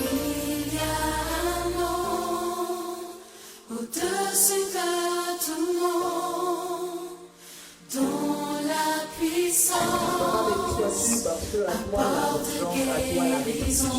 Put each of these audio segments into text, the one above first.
Il y a un nom au-dessus de tout le monde, dont la puissance apporte guérison.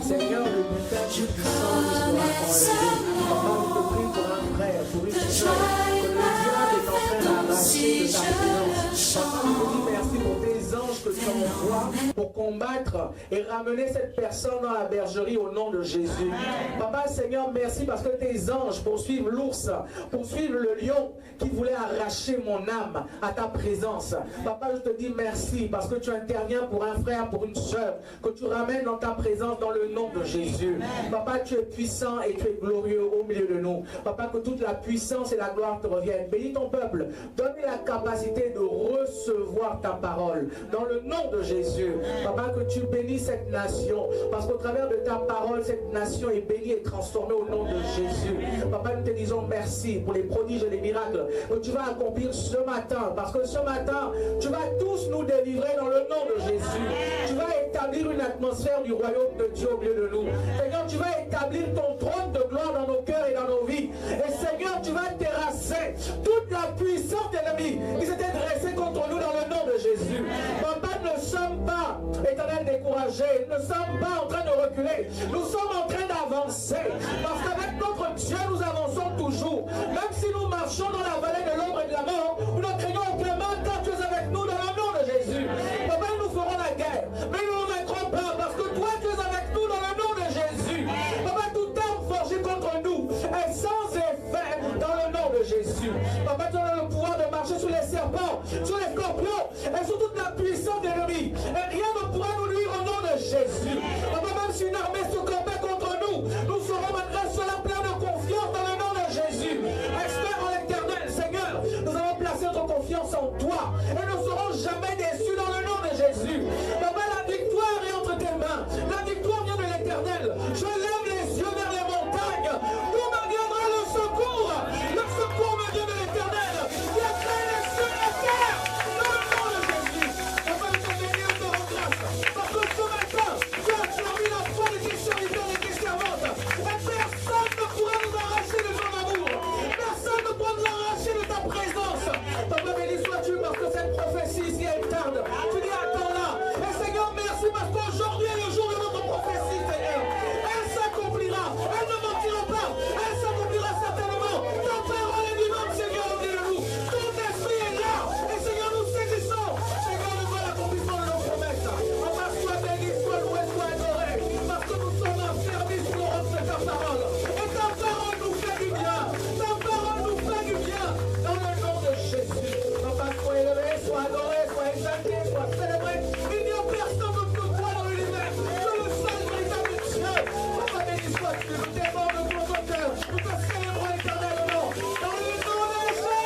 Seigneur, le butin du puissant nous sera enlevé. Papa, je te prie pour un frère, pour une soeur, que le diable est en train d'arracher de ta présence. Papa, je te dis merci pour tes anges que tu envoies pour combattre et ramener cette personne dans la bergerie au nom de Jésus. Papa, Seigneur, merci parce que tes anges poursuivent l'ours, poursuivent le lion qui voulait arracher mon âme à ta présence. Papa, je te dis merci parce que tu interviens pour un frère, pour une soeur, que tu ramènes dans ta présence dans le nom de Jésus. Papa, tu es puissant et tu es glorieux au milieu de nous. Papa, que toute la puissance et la gloire te reviennent. Bénis ton peuple. Donne-lui la capacité de recevoir ta parole dans le nom de Jésus. Papa, que tu bénis cette nation parce qu'au travers de ta parole, cette nation est bénie et transformée au nom de Jésus. Papa, nous te disons merci pour les prodiges et les miracles que tu vas accomplir ce matin parce que ce matin, tu vas tous nous délivrer dans le nom de Jésus. Tu vas établir une atmosphère du royaume de Dieu au milieu de nous. Seigneur, tu vas établir ton trône de gloire dans nos cœurs et dans nos vies. Et Seigneur, tu vas terrasser toute la puissance de l'ennemi qui s'était dressée contre nous dans le nom de Jésus. Papa, nous ne sommes pas, Éternel, découragés. Nous ne sommes pas en train de reculer. Nous sommes en train d'avancer. Parce qu'avec notre Dieu, nous avançons toujours. Même si nous marchons dans la vallée de l'ombre et de la mort, nous ne craignons aucun mal car tu es avec nous dans le nom de Jésus. Papa, nous ferons la guerre. Mais nous ne vaincrons pas parce que toi, tu es avec nous dans le nom de Jésus. Papa, toute arme forgée contre nous est sans effet dans le nom de Jésus. Papa, tu as le pouvoir de marcher sur les serpents, sur les scorpions et sur toute la puissance de l'ennemi. Et rien ne pourra nous nuire au nom de Jésus. Papa, même si une armée se campait contre nous, nous serons malgré cela plein de confiance dans le nom de Jésus. Expert en l'éternel, Seigneur, nous avons placé notre confiance en toi et nous ne serons jamais déçus dans le nom de Jésus. Papa, la victoire est entre tes mains. La victoire vient de l'éternel. Je lève les yeux vers les montagnes. D'où me viendra le secours? Le secours me vient de l'éternel. Il a créé les cieux et la terre. Dans le nom de Jésus. Papa, je te bénis et te rends grâce. Parce que ce matin, tu as servi la foi de tes serviteurs et tes servantes. Et personne ne pourra nous arracher de ton amour. Personne ne pourra nous arracher de ta présence. Papa, béni sois-tu parce que cette prophétie ici est tarde. Tu dis attends là. Et Seigneur, merci parce qu'aujourd'hui est le jour de notre prophétie, Seigneur. Elle s'accomplira. Elle ne mentira pas. Elle s'accomplira certainement. Ta parole est vivante, Seigneur, au milieu de nous. Ton esprit est là. Et Seigneur, nous saisissons. Seigneur, nous voit l'accomplissement de nos promesses. Papa, sois béni, sois loué, sois adoré. Parce que nous sommes en service pour rendre ta parole. Et ta parole nous fait du bien. Ta parole nous fait du bien. Dans le nom de Jésus. Papa, sois élevé, sois adoré, sois exalté, sois célébré. Il n'y a personne d'autre que toi dans l'univers. Tu es le seul véritable Dieu. Papa, béni sois-tu. Nous t'aimons de tout notre cœur. Nous te célébrons éternellement. Dans le nom de Jésus.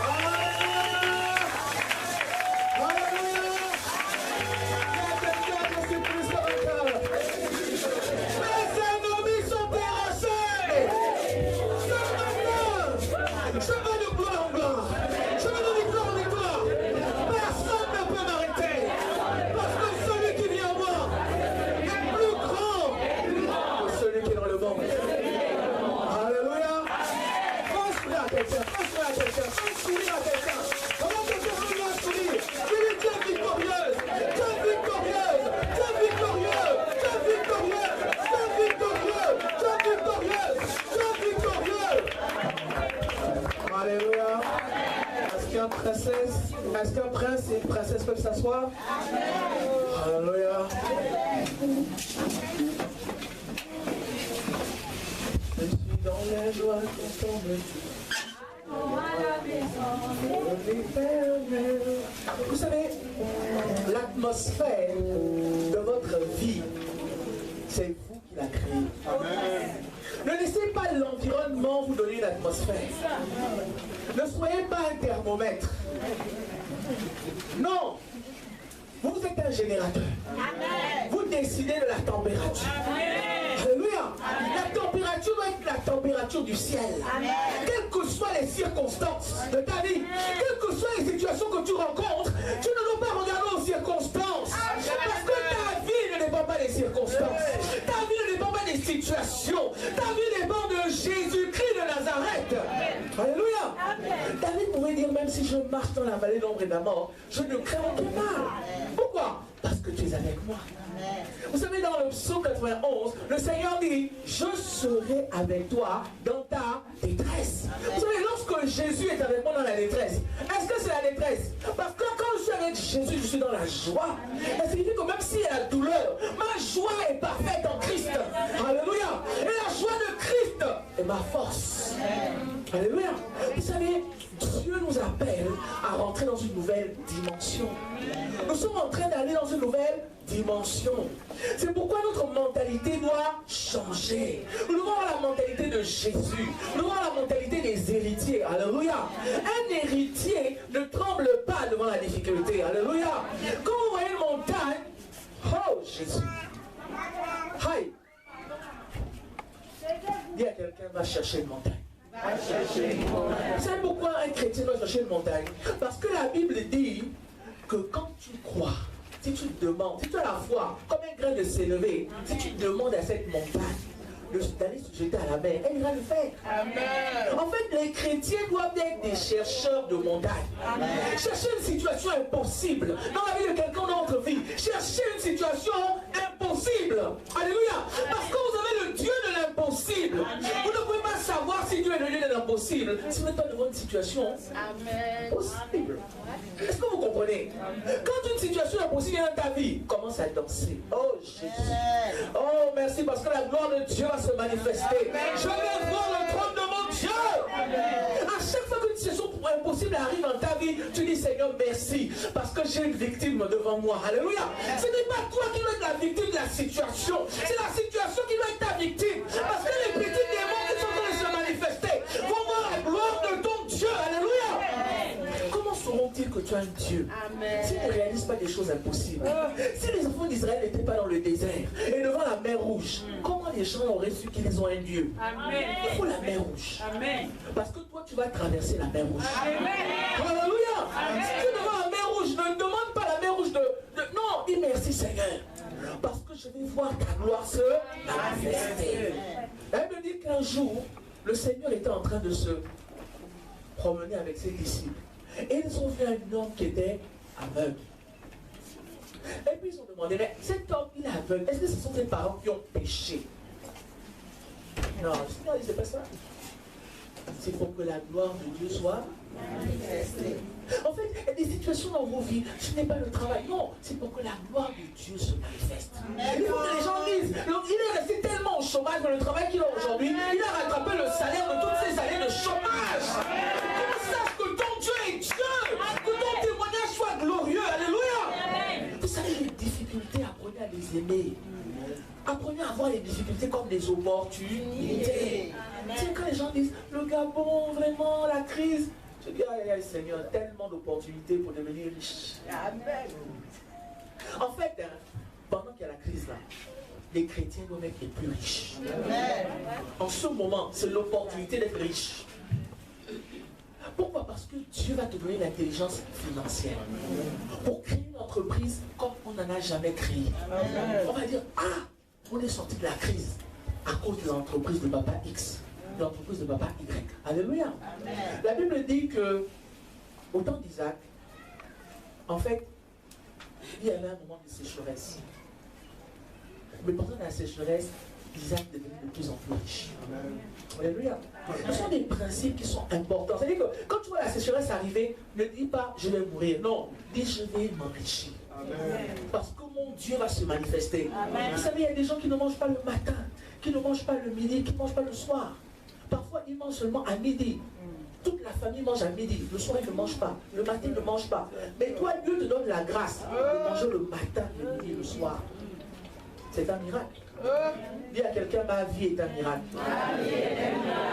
Alléluia. Alléluia. Il y a quelqu'un qui est plus ce matin. Mes ennemis sont terrassés. Ce matin, je vais de gloire en gloire. Je vais de victoire en victoire. Personne ne peut m'arrêter. Parce que celui qui vient à moi est plus grand que celui qui est dans le monde. Alléluia. Fais sourire à quelqu'un. Fais sourire à quelqu'un. Fais sourire à quelqu'un. Comment quelqu'un peut bien sourire? Dis-lui tu es victorieuse. Tu es victorieuse. Tu es victorieux. Tu es victorieux. Tu es victorieux. Tu es victorieuse. Tu es victorieux. Alléluia. Est-ce qu'un prince et une princesse peuvent s'asseoir? Alléluia. Je suis dans les joies contemplées. Vous savez, l'atmosphère de votre vie, c'est vous qui la créez. Amen. Ne laissez pas l'environnement vous donner l'atmosphère. Ne soyez pas un thermomètre. Non. Vous êtes un générateur. Amen. Vous décidez de la température. Amen. Alléluia. Amen. La température doit être la température du ciel. Amen. Quelles que soient les circonstances de ta vie, quelles que soient les situations que tu rencontres, tu ne David pouvait dire, même si je marche dans la vallée d'ombre et de la mort, je ne crains aucun mal. Pourquoi? Parce que tu es avec moi. Vous savez, dans le psaume 91, le Seigneur dit, je serai avec toi dans ta détresse. Vous savez, lorsque Jésus est avec moi dans la détresse, est-ce que c'est la détresse? Parce que quand je suis avec Jésus, je suis dans la joie. Ça signifie que même s'il y a la douleur, ma joie est parfaite en Christ. Alléluia. Et la joie de Christ est ma force. Alléluia. Vous savez, Dieu nous appelle à rentrer dans une nouvelle dimension. Nous sommes en train d'aller dans une nouvelle dimension. C'est pourquoi notre mentalité doit changer. Nous devons avoir la mentalité de Jésus. Nous devons avoir la mentalité des héritiers. Alléluia. Un héritier ne tremble pas devant la difficulté. Alléluia. Quand vous voyez une montagne, oh Jésus. Hi. Dis à quelqu'un, va chercher une montagne. Vous savez pourquoi un chrétien doit chercher une montagne? Parce que la Bible dit que quand tu crois, si tu demandes, si tu as la foi, comme un grain de s'élever, si tu demandes à cette montagne d'aller se jeter à la mer, elle ira le faire. Amen. En fait, les chrétiens doivent être des chercheurs de montagnes. Chercher une situation impossible dans la vie de quelqu'un dans notre vie. Chercher une situation impossible. Alléluia. Parce que vous avez le Dieu de l'impossible. Vous ne pouvez pas savoir si Dieu est le Dieu de l'impossible si vous n'êtes pas devant une situation possible. Est-ce que vous comprenez? Quand une situation impossible est dans ta vie, commence à danser. Oh Jésus. Oh merci parce que la gloire de Dieu va se manifester. Je vais voir le trône de mon Dieu. À chaque fois qu'une situation impossible arrive dans ta vie, tu dis Seigneur merci parce que j'ai une victime devant moi. Alléluia. Ce n'est pas toi qui dois être la victime de la situation. C'est la situation qui doit être ta victime. Parce que les petits démons qui sont en train de se manifester vont voir la gloire de ton Dieu. Alléluia. Comment sauront-ils que tu as un Dieu s'ils ne réalisent pas des choses impossibles? Si les enfants d'Israël n'étaient pas dans le désert et devant la mer rouge, comment les gens auraient su qu'ils ont un Dieu? Il faut la mer rouge. Parce que toi tu vas traverser la mer rouge. Alléluia. Si tu es devant la mer rouge, ne demande pas la mer rouge non, dis merci Seigneur. Parce que je vais voir ta gloire se manifester. Elle me dit qu'un jour, le Seigneur était en train de se promener avec ses disciples. Et ils ont vu un homme qui était aveugle. Et puis ils ont demandé, mais cet homme, il est aveugle. Est-ce que ce sont ses parents qui ont péché? Non, c'est pas ça. C'est pour que la gloire de Dieu soit manifestée. En fait, il y a des situations dans vos vies, ce n'est pas le travail. Non, c'est pour que la gloire de Dieu se manifeste. Il faut que les gens disent, donc, il est resté tellement au chômage dans le travail qu'il a aujourd'hui, il a rattrapé le salaire de toutes ces années de chômage. Sache que ton Dieu est Dieu, que ton témoignage soit glorieux. Alléluia. Vous savez, les difficultés, apprenez à les aimer. Apprenez à voir les difficultés comme des opportunités. C'est quand les gens disent, le Gabon, vraiment, la crise. Je dis, aïe, aïe, Seigneur, tellement d'opportunités pour devenir riche. Amen. En fait, pendant qu'il y a la crise là, les chrétiens doivent être les plus riches. Amen. En ce moment, c'est l'opportunité d'être riche. Pourquoi? Parce que Dieu va te donner l'intelligence financière pour créer une entreprise comme on n'en a jamais créé. On va dire, on est sorti de la crise à cause de l'entreprise de papa X, de l'entreprise de papa Y. Alléluia. Amen. La Bible dit que au temps d'Isaac, en fait, il y avait un moment de sécheresse. Mais pendant la sécheresse, Isaac devenait de plus en plus riche. Amen. Alléluia. Ce sont des principes qui sont importants. C'est-à-dire que quand tu vois la sécheresse arriver, ne dis pas je vais mourir. Non, dis je vais m'enrichir. Parce que mon Dieu va se manifester. Amen. Vous savez, il y a des gens qui ne mangent pas le matin, qui ne mangent pas le midi, qui ne mangent pas le soir. Parfois, ils mangent seulement à midi. Toute la famille mange à midi. Le soir, ils ne mangent pas. Le matin, ils ne mangent pas. Mais toi, Dieu te donne la grâce de manger le matin, le midi, le soir. C'est un miracle. Dis à quelqu'un, ma vie est un miracle.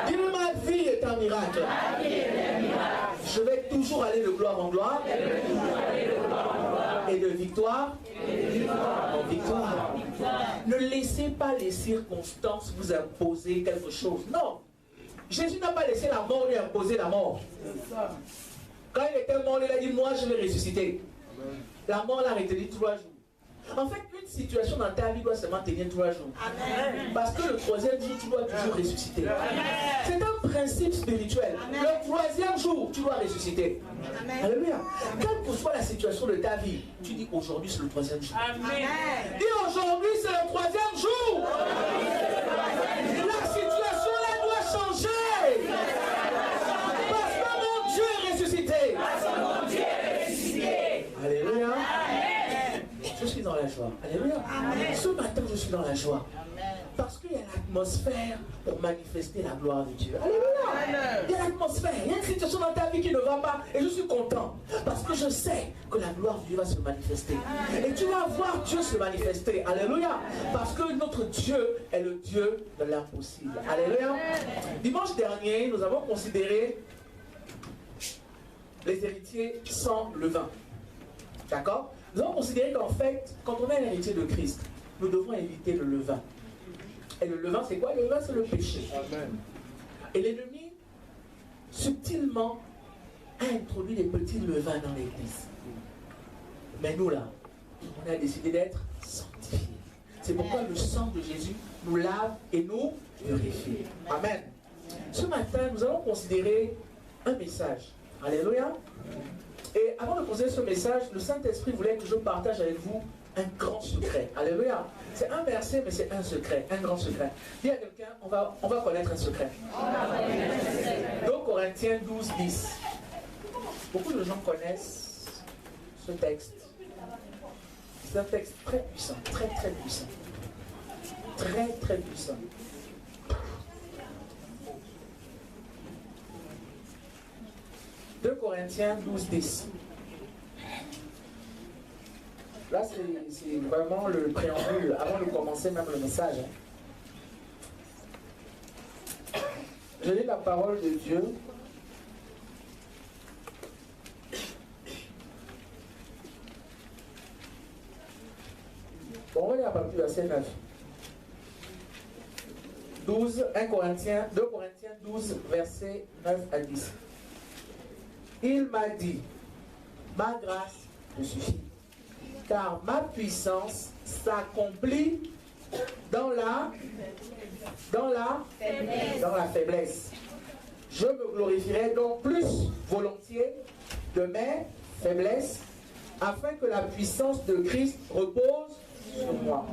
Dis-le, ma vie est un miracle. Je vais toujours aller de gloire en gloire et de victoire en victoire. Ne laissez pas les circonstances vous imposer quelque chose. Non. Jésus n'a pas laissé la mort lui imposer la mort. Quand il était mort, il a dit, moi je vais ressusciter. La mort l'a retenu 3 jours. En fait, une situation dans ta vie doit seulement tenir 3 jours. Amen. Parce que le 3e jour, tu dois toujours ressusciter. C'est un principe spirituel. Le 3e jour, tu dois ressusciter. Amen. Alléluia. Quelle que soit la situation de ta vie, tu dis aujourd'hui c'est le 3e jour. Amen. Dis aujourd'hui c'est le 3e jour. La situation là doit changer. Parce que mon Dieu est ressuscité. Alléluia. Je suis dans la joie. Alléluia. Ce matin, je suis dans la joie. Parce qu'il y a l'atmosphère pour manifester la gloire de Dieu. Alléluia. Il y a l'atmosphère. Il y a une situation dans ta vie qui ne va pas. Et je suis content. Parce que je sais que la gloire de Dieu va se manifester. Et tu vas voir Dieu se manifester. Alléluia. Parce que notre Dieu est le Dieu de l'impossible. Alléluia. Dimanche dernier, nous avons considéré les héritiers sans levain. D'accord? Nous avons considéré qu'en fait, quand on est un héritier de Christ, nous devons éviter le levain. Et le levain, c'est quoi? Le levain, c'est le péché. Amen. Et l'ennemi, subtilement, a introduit des petits levains dans l'église. Mais nous, là, on a décidé d'être sanctifiés. C'est pourquoi le sang de Jésus nous lave et nous purifie. Amen. Ce matin, nous allons considérer un message. Alléluia. Et avant de considérer ce message, le Saint-Esprit voulait que je partage avec vous un grand secret. Alléluia. C'est un verset, mais c'est un secret, un grand secret. Dis à quelqu'un, on va connaître un secret. 2 Corinthiens 12, 10. Beaucoup de gens connaissent ce texte. C'est un texte très puissant, très très puissant. Très très puissant. « 2 Corinthiens 12, 10. Là, c'est vraiment le préambule, avant de commencer même le message. Je lis la parole de Dieu. Bon, on va lire à partir du verset 9. 2 Corinthiens 12, verset 9 à 10. Il m'a dit, ma grâce te suffit, car ma puissance s'accomplit dans la faiblesse. Je me glorifierai donc plus volontiers de mes faiblesses, afin que la puissance de Christ repose sur moi.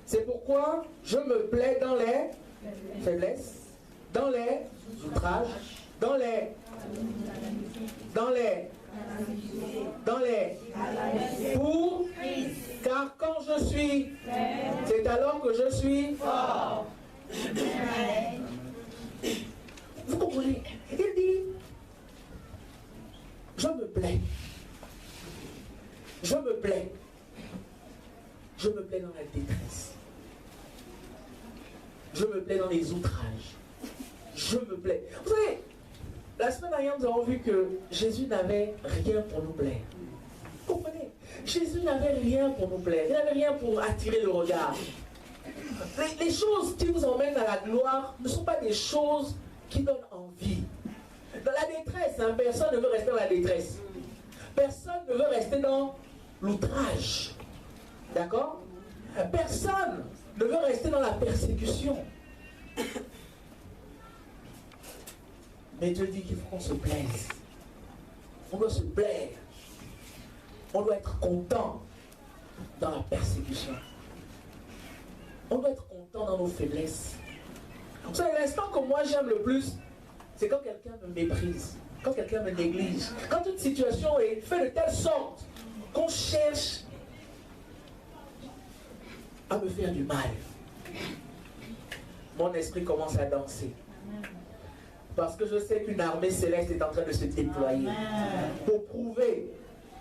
C'est pourquoi je me plais dans les faiblesses, dans les outrages, dans les car quand je suis, c'est alors que je suis fort. Vous comprenez? Il dit, je me plais. Je me plais. Je me plais dans la détresse. Je me plais dans les outrages. Je me plais. Vous savez, la semaine dernière, nous avons vu que Jésus n'avait rien pour nous plaire. Vous comprenez? Jésus n'avait rien pour nous plaire. Il n'avait rien pour attirer le regard. Les choses qui vous emmènent à la gloire ne sont pas des choses qui donnent envie. Dans la détresse, hein, personne ne veut rester dans la détresse. Personne ne veut rester dans l'outrage. D'accord? Personne ne veut rester dans la persécution. Mais Dieu dit qu'il faut qu'on se plaise. On doit se plaire. On doit être content dans la persécution. On doit être content dans nos faiblesses. Vous savez, l'instant que moi j'aime le plus, c'est quand quelqu'un me méprise, quand quelqu'un me néglige, quand une situation est faite de telle sorte qu'on cherche à me faire du mal. Mon esprit commence à danser. Parce que je sais qu'une armée céleste est en train de se déployer pour prouver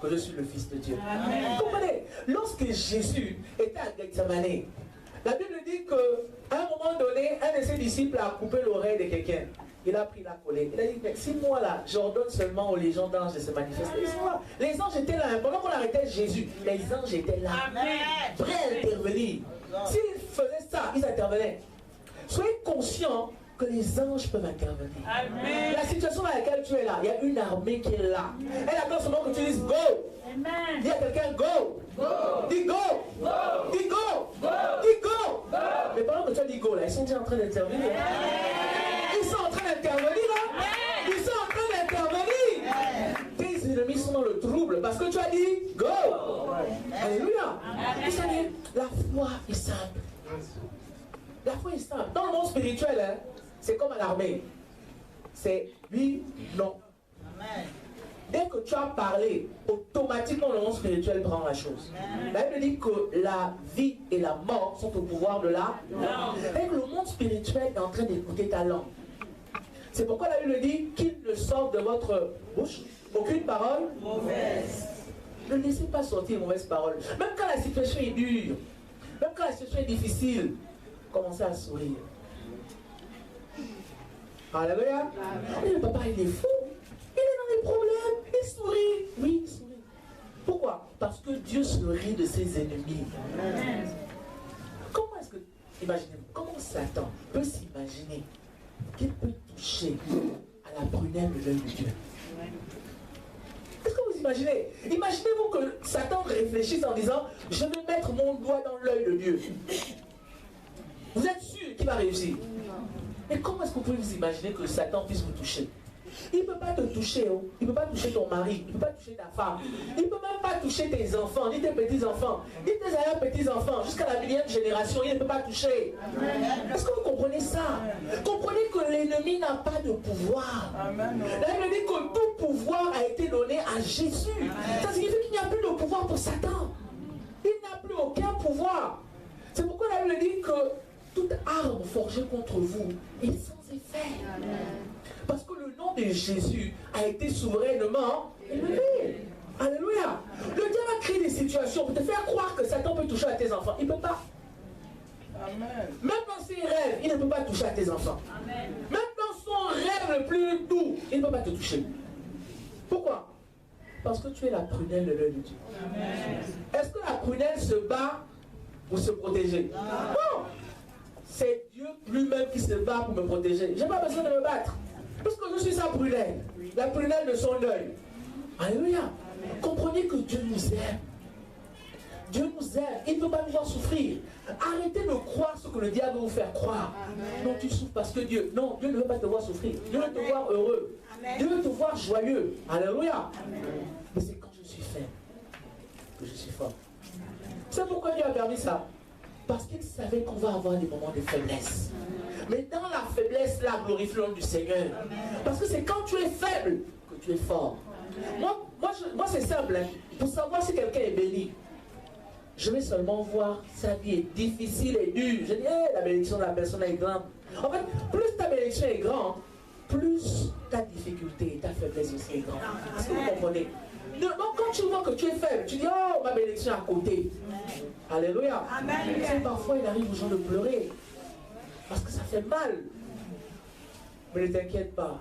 que je suis le Fils de Dieu. Vous comprenez? Lorsque Jésus était à Gethsemane, la Bible dit qu'à un moment donné, un de ses disciples a coupé l'oreille de quelqu'un. Il a pris la colère. Il a dit, mais si moi là, j'ordonne seulement aux légions d'anges de se manifester. Les anges étaient là. Pendant qu'on arrêtait Jésus, les anges étaient là. Prêts à intervenir. S'ils faisaient ça, ils intervenaient. Soyez conscients que les anges peuvent intervenir. Amen. La situation dans laquelle tu es là, il y a une armée qui est là. Elle attend seulement que tu dises go. Amen. Dis à quelqu'un go. Go. Dis go. train d'intervenir. Ils sont en train d'intervenir. Hein? Ils sont en train d'intervenir. Tes ennemis sont dans le trouble parce que tu as dit go. Alléluia. La foi est simple. La foi est simple. Dans le monde spirituel, hein, c'est comme à l'armée. C'est oui, non. Dès que tu as parlé, automatiquement le monde spirituel prend la chose. La Bible dit que la vie et la mort sont au pouvoir de la langue. Et que le monde spirituel est en train d'écouter ta langue. C'est pourquoi la Bible dit qu'il ne sort de votre bouche aucune parole mauvaise. Ne laissez pas sortir une mauvaise parole. Même quand la situation est dure, même quand la situation est difficile, commencez à sourire. Alléluia. Et le papa, il est fou. Il est dans les problèmes. Il sourit. Oui, il sourit. Pourquoi? Parce que Dieu se rit de ses ennemis. Comment est-ce que, imaginez-vous, comment Satan peut s'imaginer qu'il peut toucher à la prunelle de l'œil de Dieu? Est-ce que vous imaginez? Imaginez-vous que Satan réfléchisse en disant, je vais mettre mon doigt dans l'œil de Dieu. Vous êtes sûr qu'il va réussir? Mais comment est-ce que vous pouvez vous imaginer que Satan puisse vous toucher? Il ne peut pas te toucher, oh. Il ne peut pas toucher ton mari, il ne peut pas toucher ta femme, il ne peut même pas toucher tes enfants, ni tes petits-enfants, ni tes arrière-petits-enfants, jusqu'à la millième génération, il ne peut pas toucher. Est-ce que vous comprenez ça? Comprenez que l'ennemi n'a pas de pouvoir. Là, il dit que tout pouvoir a été donné à Jésus. Ça signifie qu'il n'y a plus de pouvoir pour Satan. Il n'a plus aucun pouvoir. C'est pourquoi la Bible dit que toute arme forgée contre vous est sans effet. Parce que le nom de Jésus a été souverainement élevé. Alléluia. Le diable a créé des situations pour te faire croire que Satan peut toucher à tes enfants. Il ne peut pas. Amen. Même dans ses rêves, il ne peut pas toucher à tes enfants. Amen. Même dans son rêve le plus doux, il ne peut pas te toucher. Pourquoi? Parce que tu es la prunelle de l'œil de Dieu. Est-ce que la prunelle se bat pour se protéger? Non. C'est Dieu lui-même qui se bat pour me protéger. Je n'ai pas besoin de me battre. Parce que je suis sa prunelle. La prunelle de son œil. Alléluia. Comprenez que Dieu nous aime. Dieu nous aime. Il ne veut pas nous voir souffrir. Arrêtez de croire ce que le diable veut vous faire croire. Amen. Non, tu souffres parce que Dieu... Non, Dieu ne veut pas te voir souffrir. Dieu veut te voir heureux. Amen. Dieu veut te voir joyeux. Alléluia. Amen. Mais c'est quand je suis faible que je suis fort. C'est pourquoi Dieu a permis ça. Parce qu'il savait qu'on va avoir des moments de faiblesse. Mais dans la faiblesse, là, glorifie le nom du Seigneur. Parce que c'est quand tu es faible que tu es fort. Moi c'est simple. Hein. Pour savoir si quelqu'un est béni, je vais seulement voir sa vie est difficile et dure. Je dis, hey, la bénédiction de la personne est grande. En fait, plus ta bénédiction est grande, plus ta difficulté et ta faiblesse aussi est grande. Est-ce que vous comprenez? Donc quand tu vois que tu es faible, tu dis, oh, ma bénédiction est à côté. Alléluia. Et parfois, il arrive aux gens de pleurer. Parce que ça fait mal. Mais ne t'inquiète pas.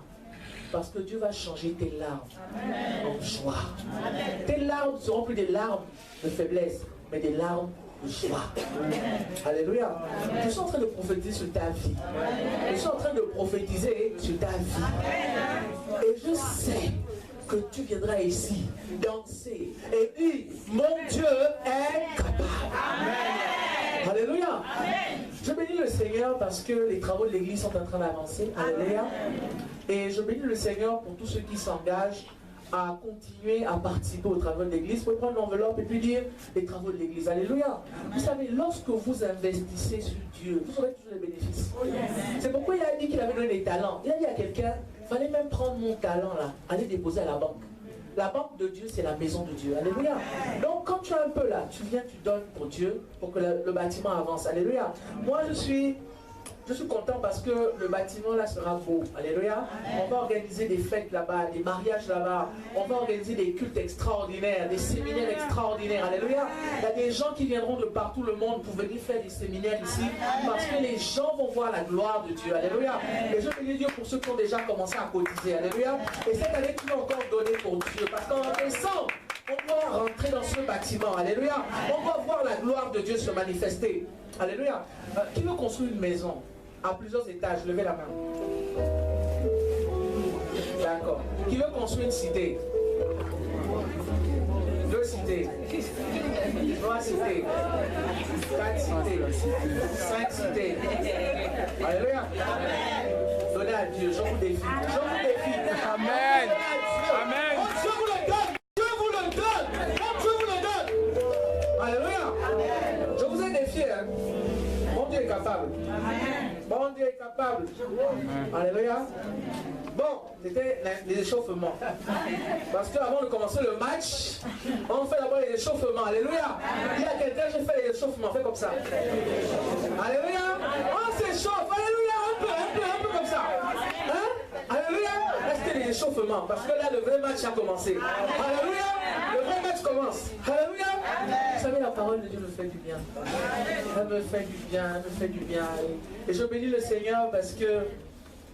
Parce que Dieu va changer tes larmes en joie. Amen. Tes larmes ne seront plus des larmes de faiblesse, mais des larmes de joie. Alléluia. Amen. Je suis en train de prophétiser sur ta vie. Amen. Je suis en train de prophétiser sur ta vie. Amen. Et je sais que tu viendras ici danser et dire, mon Dieu est capable. Amen. Alléluia. Amen. Je bénis le Seigneur parce que les travaux de l'église sont en train d'avancer. Alléluia. Et je bénis le Seigneur pour tous ceux qui s'engagent à continuer à participer aux travaux de l'église. Vous pouvez prendre l'enveloppe et puis dire les travaux de l'église. Alléluia. Vous savez, lorsque vous investissez sur Dieu, vous aurez toujours les bénéfices. C'est pourquoi il a dit qu'il avait donné des talents. Il a dit à quelqu'un, il fallait même prendre mon talent là, aller déposer à la banque. La banque de Dieu, c'est la maison de Dieu. Alléluia. Donc, quand tu as un peu là, tu viens, tu donnes pour Dieu, pour que le bâtiment avance. Alléluia. Moi, je suis content parce que le bâtiment là sera beau. Alléluia. On va organiser des fêtes là-bas, des mariages là-bas. On va organiser des cultes extraordinaires, des séminaires extraordinaires. Alléluia. Il y a des gens qui viendront de partout le monde pour venir faire des séminaires ici parce que les gens vont voir la gloire de Dieu. Alléluia. Et je bénis Dieu pour ceux qui ont déjà commencé à cotiser. Alléluia. Et cette année, tu vas encore donner pour Dieu parce qu'en décembre, on doit rentrer dans ce bâtiment. Alléluia. On va voir la gloire de Dieu se manifester. Alléluia. Qui veut construire une maison à plusieurs étages? Levez la main. D'accord. Qui veut construire une cité? 2 cités. 3 cités. 5 cités. Alléluia. Donnez à Dieu, je vous défie. Je vous défie. Amen. Amen. Oh, Dieu vous le donne. Dieu vous le donne. Oh, Dieu vous le donne. Alléluia. Je vous ai défié. Hein. Mon Dieu est capable. Mon Dieu est capable. Alléluia. Bon, c'était les échauffements. Parce qu'avant de commencer le match, on fait d'abord les échauffements. Alléluia. Il y a quelqu'un qui fait les échauffements. Fait comme ça. Alléluia. On s'échauffe. Alléluia. Un peu comme ça. Hein? Alléluia. Restez les échauffements. Parce que là, le vrai match a commencé. Alléluia. Le vrai match commence. Alléluia. Vous savez, la parole de Dieu me fait du bien. Elle me fait du bien. Elle me fait du bien. Et je bénis le Seigneur parce que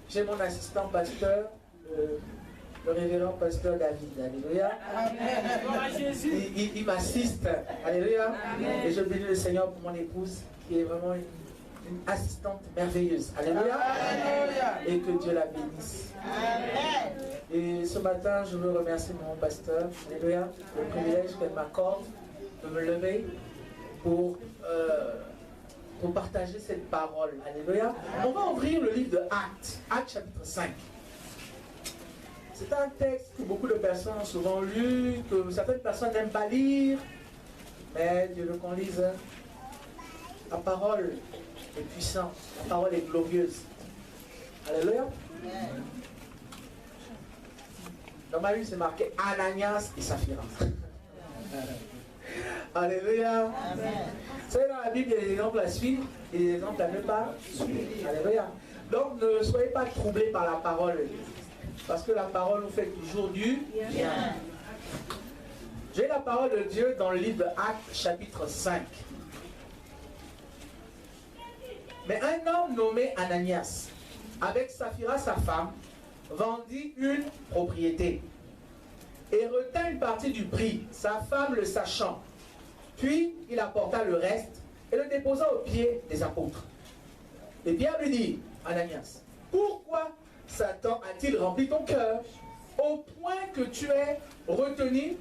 j'ai mon assistant pasteur, le révérend pasteur David. Alléluia. Il m'assiste. Alléluia. Et je bénis le Seigneur pour mon épouse qui est vraiment une assistante merveilleuse. Alléluia. Et que Dieu la bénisse. Et ce matin, je veux remercier mon pasteur. Alléluia. Le privilège qu'elle m'accorde de me lever pour partager cette parole. Alléluia. On va ouvrir le livre de Actes. Actes chapitre 5. C'est un texte que beaucoup de personnes ont souvent lu, que certaines personnes n'aiment pas lire. Mais Dieu veut qu'on lise. La parole est puissante. La parole est glorieuse. Alléluia. Dans ma vie, c'est marqué Ananias et Saphira. Alléluia. Vous savez, dans la Bible, il y a des exemples à suivre et des exemples à ne pas suivre. Alléluia. Donc, ne soyez pas troublés par la parole. Parce que la parole nous fait toujours du bien. J'ai la parole de Dieu dans le livre de Actes, chapitre 5. Mais un homme nommé Ananias, avec Saphira, sa femme, vendit une propriété et retint une partie du prix, sa femme le sachant. Puis il apporta le reste et le déposa aux pieds des apôtres. Et Pierre lui dit, Ananias, pourquoi Satan a-t-il rempli ton cœur au point que tu aies retenu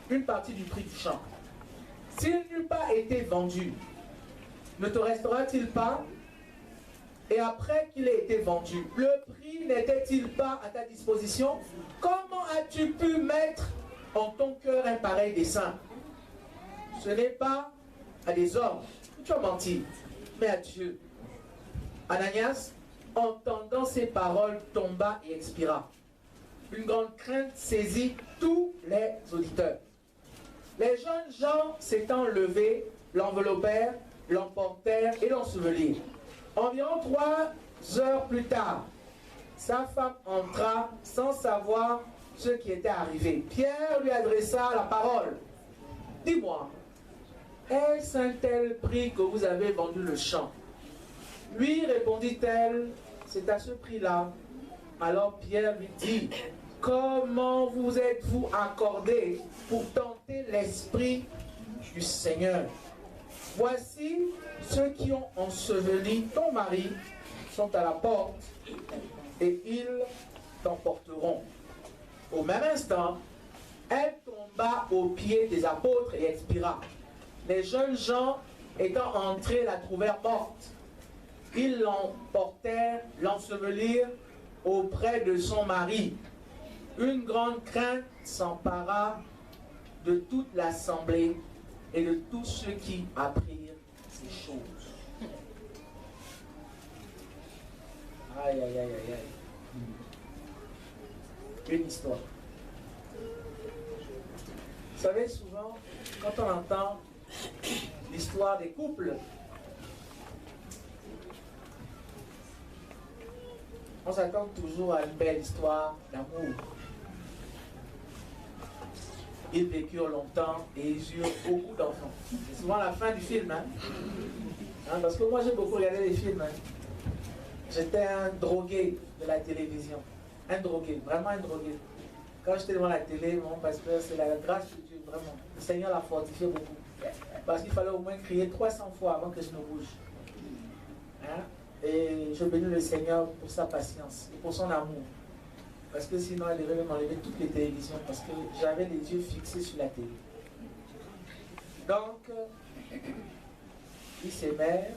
une partie du prix du champ? S'il n'eût pas été vendu, ne te restera-t-il pas? Et après qu'il ait été vendu, le prix n'était-il pas à ta disposition? Comment as-tu pu mettre en ton cœur un pareil dessein? Ce n'est pas à des hommes que tu as menti, mais à Dieu. Ananias, entendant ces paroles, tomba et expira. Une grande crainte saisit tous les auditeurs. Les jeunes gens s'étant levés, l'enveloppèrent, l'emportèrent et l'ensevelirent. Environ 3 heures plus tard, sa femme entra sans savoir ce qui était arrivé. Pierre lui adressa la parole. Dis-moi, est-ce un tel prix que vous avez vendu le champ? Lui répondit-elle, c'est à ce prix-là. Alors Pierre lui dit, comment vous êtes-vous accordé pour tenter l'esprit du Seigneur? Voici ceux qui ont enseveli ton mari sont à la porte et ils t'emporteront. Au même instant, elle tomba aux pieds des apôtres et expira. Les jeunes gens étant entrés la trouvèrent morte. Ils l'emportèrent, l'ensevelirent auprès de son mari. Une grande crainte s'empara de toute l'assemblée et de tous ceux qui apprirent ces choses. Aïe, aïe, aïe, aïe, aïe. Une histoire. Vous savez, souvent, quand on entend l'histoire des couples, on s'attend toujours à une belle histoire d'amour. Ils vécurent longtemps et ils eurent beaucoup d'enfants. C'est souvent la fin du film. Parce que moi, j'ai beaucoup regardé les films. J'étais un drogué de la télévision. Un drogué, vraiment un drogué. Quand j'étais devant la télé, mon pasteur, c'est la grâce de Dieu, vraiment. Le Seigneur l'a fortifié beaucoup. Parce qu'il fallait au moins crier 300 fois avant que je ne bouge. Et je bénis le Seigneur pour sa patience et pour son amour. Parce que sinon, elle devait même enlever toutes les télévisions parce que j'avais les yeux fixés sur la télé. Donc, ils s'aimèrent,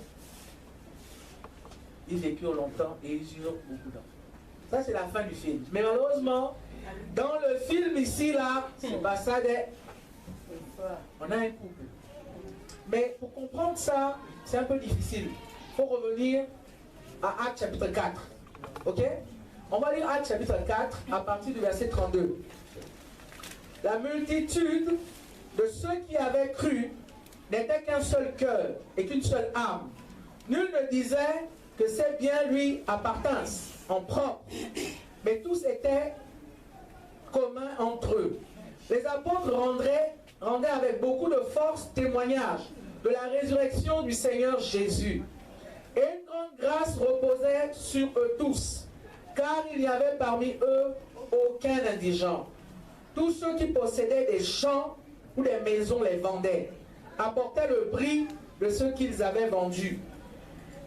ils vécurent longtemps et ils eurent beaucoup d'enfants. Ça, c'est la fin du film. Mais malheureusement, dans le film ici, là, c'est pas ça. On a un couple. Mais pour comprendre ça, c'est un peu difficile. Il faut revenir à Actes chapitre 4. Ok? On va lire Actes chapitre 4 à partir du verset 32. La multitude de ceux qui avaient cru n'était qu'un seul cœur et qu'une seule âme. Nul ne disait que ces biens lui appartinssent en propre, mais tous étaient communs entre eux. Les apôtres rendaient avec beaucoup de force témoignage de la résurrection du Seigneur Jésus. Et une grande grâce reposait sur eux tous, car il n'y avait parmi eux aucun indigent. Tous ceux qui possédaient des champs ou des maisons les vendaient, apportaient le prix de ce qu'ils avaient vendu,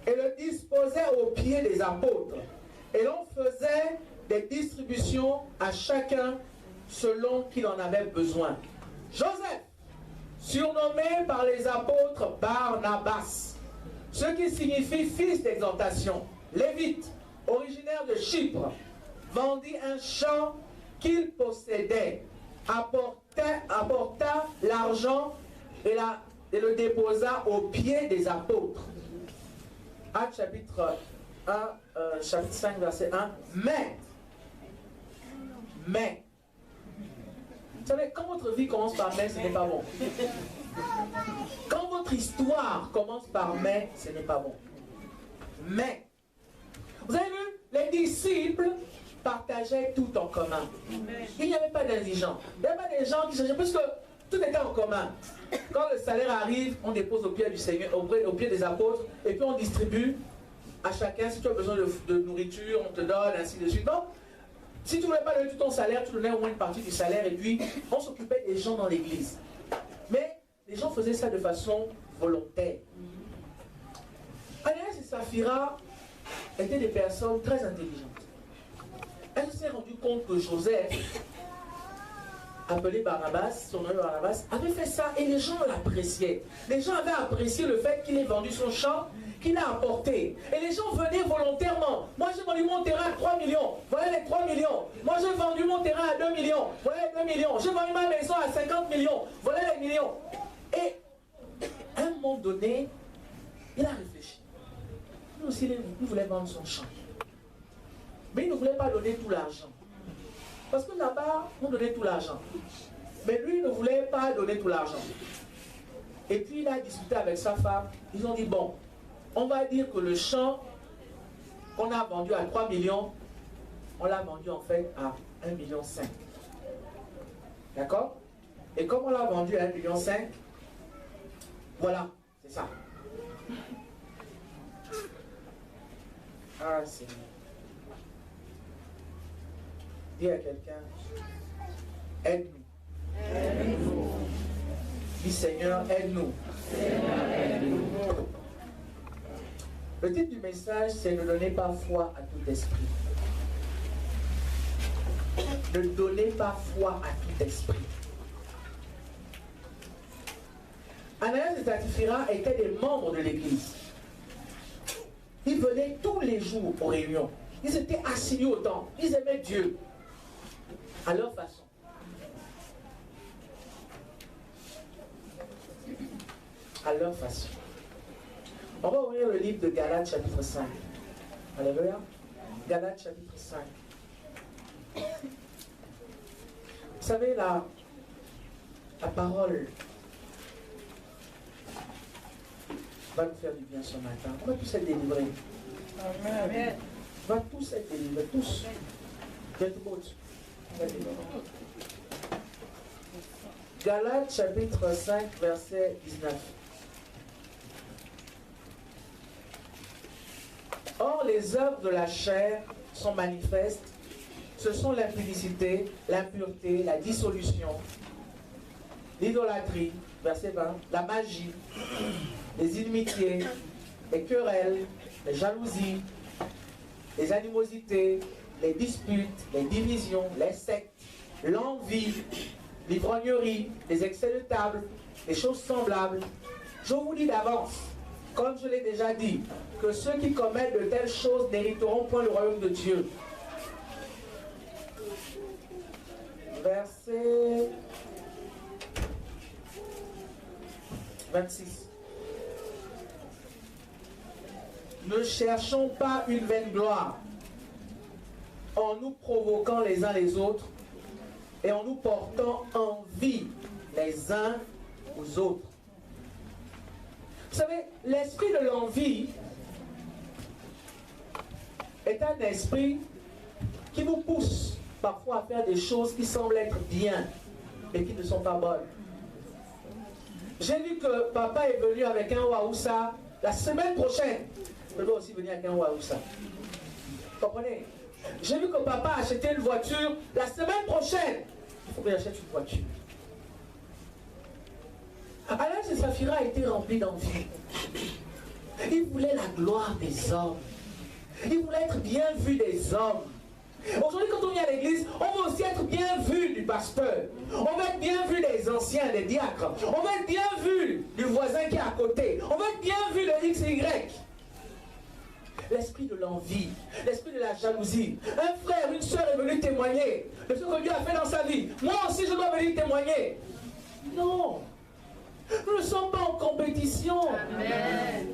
et le disposaient aux pieds des apôtres. Et l'on faisait des distributions à chacun selon qu'il en avait besoin. Joseph, surnommé par les apôtres Barnabas, ce qui signifie fils d'exaltation, Lévite, originaire de Chypre, vendit un champ qu'il possédait, apporta l'argent et le déposa aux pieds des apôtres. Actes chapitre 5, verset 1. Mais, vous savez, quand votre vie commence par mais, ce n'est pas bon. Quand votre histoire commence par mais, ce n'est pas bon. Mais, vous avez vu, les disciples partageaient tout en commun. Il n'y avait pas d'indigents. Il n'y avait pas des gens qui cherchaient, puisque tout était en commun. Quand le salaire arrive, on dépose au pied du Seigneur, au pied des apôtres, et puis on distribue à chacun. Si tu as besoin de nourriture, on te donne, ainsi de suite. Donc, si tu ne voulais pas donner tout ton salaire, tu donnais au moins une partie du salaire, et puis on s'occupait des gens dans l'église. Mais les gens faisaient ça de façon volontaire. Ananias et Saphira étaient des personnes très intelligentes. Elle s'est rendue compte que Joseph, appelé Barnabas, son nom Barnabas, avait fait ça et les gens l'appréciaient. Les gens avaient apprécié le fait qu'il ait vendu son champ, qu'il a apporté. Et les gens venaient volontairement. Moi j'ai vendu mon terrain à 3 millions. Voilà les 3 millions. Moi j'ai vendu mon terrain à 2 millions. Voilà les 2 millions. J'ai vendu ma maison à 50 millions. Voilà les millions. Et à un moment donné, il a réfléchi. Lui aussi, il voulait vendre son champ. Mais il ne voulait pas donner tout l'argent. Parce que là-bas, on donnait tout l'argent. Mais lui, il ne voulait pas donner tout l'argent. Et puis, il a discuté avec sa femme. Ils ont dit, bon, on va dire que le champ qu'on a vendu à 3 millions, on l'a vendu en fait à 1,5 million. D'accord? Et comme on l'a vendu à 1,5 million, voilà, c'est ça. Ah, Seigneur. Dis à quelqu'un, aide-nous. Aide-nous. Dis Seigneur, aide-nous. Seigneur, aide-nous. Le titre du message, c'est ne donnez pas foi à tout esprit. Ne donnez pas foi à tout esprit. Ananias et Saphira étaient des membres de l'église. Ils venaient tous les jours aux réunions. Ils étaient assignés au temple. Ils aimaient Dieu. À leur façon. À leur façon. On va ouvrir le livre de Galates chapitre 5. Alléluia. Galates chapitre 5. Vous savez, la parole va nous faire du bien ce matin. On va tous être délivrés. Amen. On va tous être délivrés. Tous. Galates chapitre 5 verset 19. Or les œuvres de la chair sont manifestes. Ce sont l'impudicité, l'impureté, la dissolution, l'idolâtrie, verset 20, la magie, les inimitiés, les querelles, les jalousies, les animosités, les disputes, les divisions, les sectes, l'envie, l'ivrognerie, les excès de table, les choses semblables. Je vous dis d'avance comme je l'ai déjà dit, que ceux qui commettent de telles choses n'hériteront point le royaume de Dieu. Verset 26. Ne cherchons pas une vaine gloire en nous provoquant les uns les autres et en nous portant envie les uns aux autres. Vous savez, l'esprit de l'envie est un esprit qui vous pousse parfois à faire des choses qui semblent être bien, mais qui ne sont pas bonnes. J'ai vu que papa est venu avec un Waoussa la semaine prochaine. Je dois aussi venir avec un Waoussa. Vous comprenez? J'ai vu que papa a acheté une voiture la semaine prochaine. Il faut que j'achète une voiture. Alliance et Saphira a été rempli d'envie. Il voulait la gloire des hommes. Il voulait être bien vu des hommes. Aujourd'hui, quand on vient à l'église, on veut aussi être bien vu du pasteur. On veut être bien vu des anciens, des diacres. On veut être bien vu du voisin qui est à côté. On veut être bien vu de X et Y. L'esprit de l'envie, l'esprit de la jalousie. Un frère, une soeur est venu témoigner de ce que Dieu a fait dans sa vie. Moi aussi, je dois venir témoigner. Non. Nous ne sommes pas en compétition. Amen.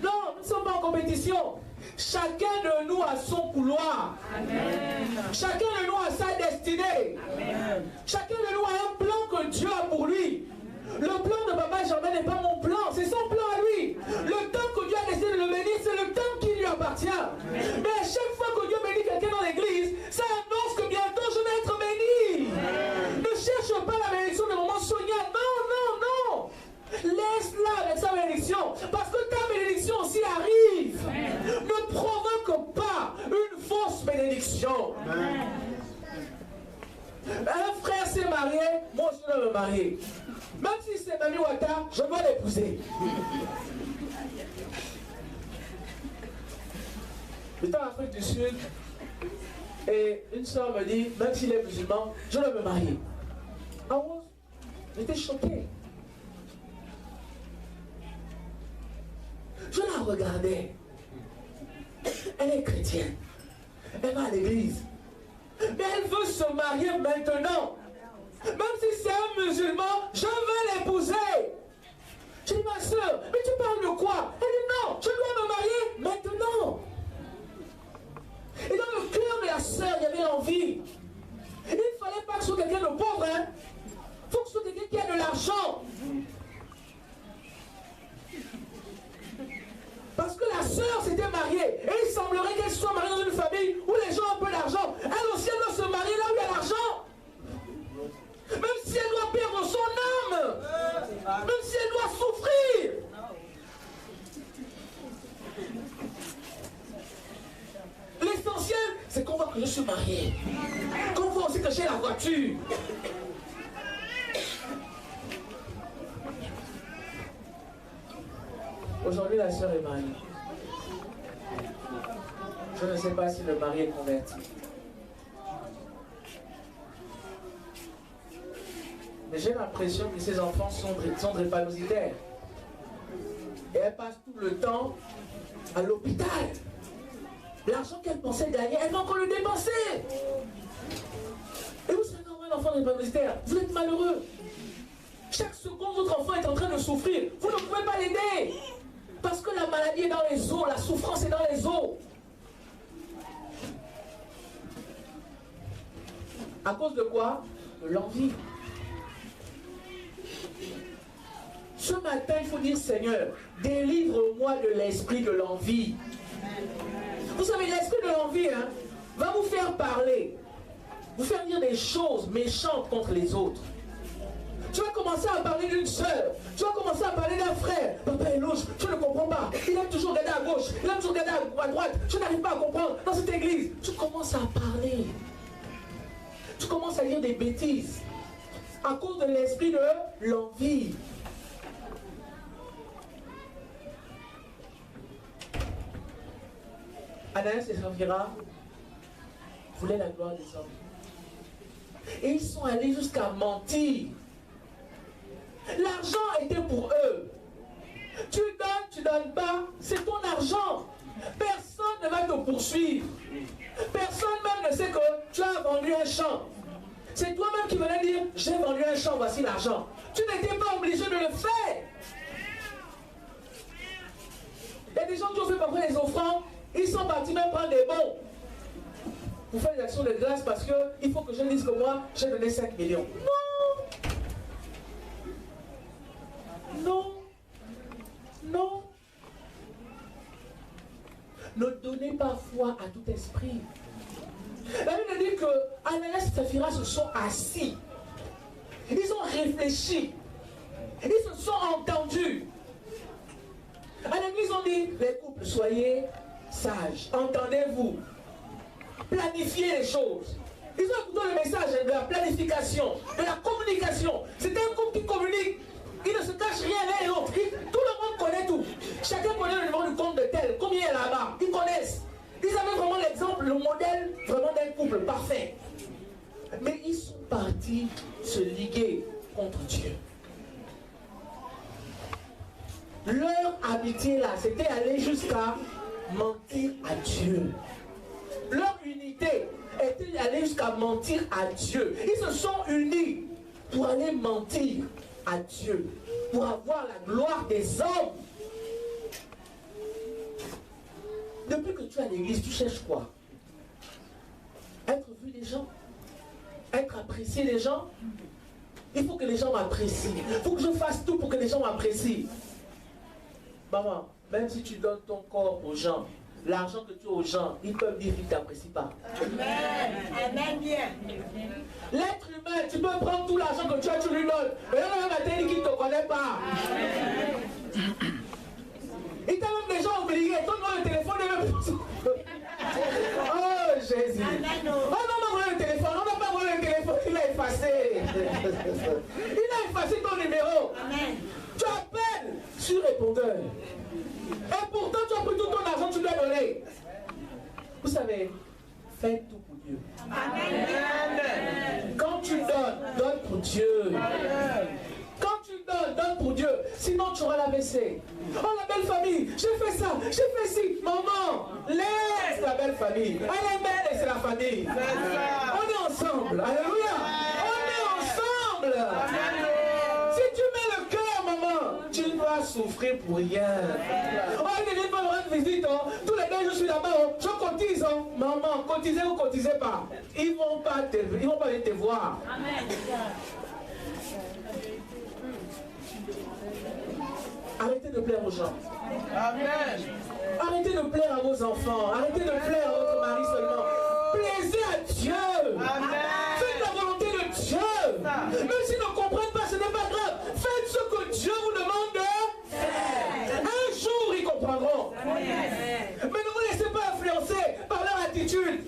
Non, nous ne sommes pas en compétition. Chacun de nous a son couloir. Amen. Chacun de nous a sa destinée. Amen. Chacun de nous a un plan que Dieu a pour lui. Le plan de Papa Germain n'est pas mon plan, c'est son plan à lui. Le temps que Dieu a décidé de le bénir, c'est le temps qui lui appartient. Amen. Mais à chaque fois que Dieu bénit quelqu'un dans l'église, ça annonce que bientôt je vais être béni. Amen. Ne cherche pas la bénédiction de maman Sonia. Non, non, non. Laisse-la avec sa bénédiction. Parce que ta bénédiction aussi arrive. Amen. Ne provoque pas une fausse bénédiction. Amen. Un frère s'est marié, moi aussi je dois me marier. Même si c'est Mami Wata, je dois l'épouser. J'étais en Afrique du Sud et une soeur me dit, même s'il est musulman, je dois me marier. Ah ouais? J'étais choqué. Je la regardais. Elle est chrétienne. Elle va à l'église. Mais elle veut se marier maintenant. Même si c'est un musulman, je veux l'épouser. Je dis, ma soeur, mais tu parles de quoi? Elle dit, non, je dois me marier maintenant. Et dans le cœur de la soeur, il y avait l'envie. Il ne fallait pas que ce soit quelqu'un de pauvre. Il faut que ce soit quelqu'un qui a de l'argent. Parce que la sœur s'était mariée. Et il semblerait qu'elle soit mariée dans une famille où les gens ont un peu d'argent. Elle aussi, elle doit se marier là où il y a l'argent. Même si elle doit perdre son âme. Même si elle doit souffrir. L'essentiel, c'est qu'on voit que je suis marié. Qu'on voit aussi que j'ai la voiture. Aujourd'hui, la sœur est mariée. Je ne sais pas si le mari est converti. Mais j'ai l'impression que ces enfants sont drépanocytaires. Et elle passe tout le temps à l'hôpital. L'argent qu'elle pensait gagner, elle va encore le dépenser. Et vous savez comment un enfant drépanocytaire, vous êtes malheureux. Chaque seconde, votre enfant est en train de souffrir. Vous ne pouvez pas l'aider. Parce que la maladie est dans les os, la souffrance est dans les os. À cause de quoi? De l'envie. Ce matin, il faut dire, Seigneur, délivre-moi de l'esprit de l'envie. Vous savez, l'esprit de l'envie va vous faire parler, vous faire dire des choses méchantes contre les autres. Tu vas commencer à parler d'une soeur, tu vas commencer à parler d'un frère. Papa est louche, je ne comprends pas. Il aime toujours regarder à gauche, il aime toujours regarder à droite. Je n'arrive pas à comprendre dans cette église. Tu commences à parler. Tu commences à dire des bêtises à cause de l'esprit de l'envie. Ananias et Saphira voulaient la gloire des hommes. Et ils sont allés jusqu'à mentir. L'argent était pour eux. Tu donnes, donnes pas, c'est ton argent. Personne ne va te poursuivre. Personne même ne sait que tu as vendu un champ. C'est toi-même qui venais dire, j'ai vendu un champ, voici l'argent. Tu n'étais pas obligé de le faire. Il y a des gens qui ont fait parfois les offrandes, ils sont partis même prendre des bons. Vous faites des actions de grâce parce qu'il faut que je dise que moi, j'ai donné 5 millions. Non. Non. Non. Ne donnez pas foi à tout esprit. La Bible dit que Ananias et Saphira se sont assis. Ils ont réfléchi. Ils se sont entendus. À l'église, on dit, les couples, soyez sages. Entendez-vous. Planifiez les choses. Ils ont écouté le message de la planification, de la communication. C'est un couple qui communique. Il ne se cache rien l'un et l'autre. Tout le monde connaît tout. Chacun connaît le numéro du compte de tel. Combien il y a là-bas. Ils connaissent. Ils avaient vraiment l'exemple, le modèle vraiment d'un couple parfait. Mais ils sont partis se liguer contre Dieu. Leur amitié là, c'était aller jusqu'à mentir à Dieu. Leur unité était d'aller jusqu'à mentir à Dieu. Ils se sont unis pour aller mentir à Dieu, pour avoir la gloire des hommes. Depuis que tu es à l'église, tu cherches quoi? Être vu des gens? Être apprécié des gens? Il faut que les gens m'apprécient. Il faut que je fasse tout pour que les gens m'apprécient. Maman, même si tu donnes ton corps aux gens, l'argent que tu as aux gens, ils peuvent dire qu'ils ne t'apprécient pas. Amen. Amen bien. L'être humain, tu peux prendre tout l'argent que tu as, tu lui donnes. Mais là, le matin, il dit qu'il ne te connaît pas. Il t'a même déjà obligé. Donne-moi le téléphone et le... Oh, Jésus. Oh non, on m'a volé le téléphone. On n'a pas volé le téléphone. Il a effacé. Il a effacé ton numéro. Amen. Tu appelles sur répondeur. Et pourtant, tu as pris tout ton argent, tu lui as donné. Vous savez, faites tout pour Dieu. Amen. Quand tu donnes, donne pour Dieu. Quand tu donnes, donne pour Dieu. Sinon, tu auras la WC. Oh, la belle famille, j'ai fait ça, j'ai fait ci. Maman, laisse la belle famille. Elle est belle et c'est la famille. On est ensemble. Alléluia. On est ensemble. Si tu mets le cœur, maman, tu dois souffrir pour rien. Oh, il ne pas me rendre visite. Oh. Tous les deux, je suis là-bas. Oh. Je cotise. Oh. Maman, cotisez ou cotisez pas. Ils ne vont pas venir te voir. Amen. Arrêtez de plaire aux gens. Amen. Arrêtez de plaire à vos enfants. Arrêtez de plaire à votre mari seulement. Plaisez à Dieu. Amen. Faites la volonté de Dieu. Même s'ils ne comprennent pas, ce n'est pas grave. Faites ce que Dieu vous demande de faire. Un jour, ils comprendront. Mais ne vous laissez pas influencer par leur attitude.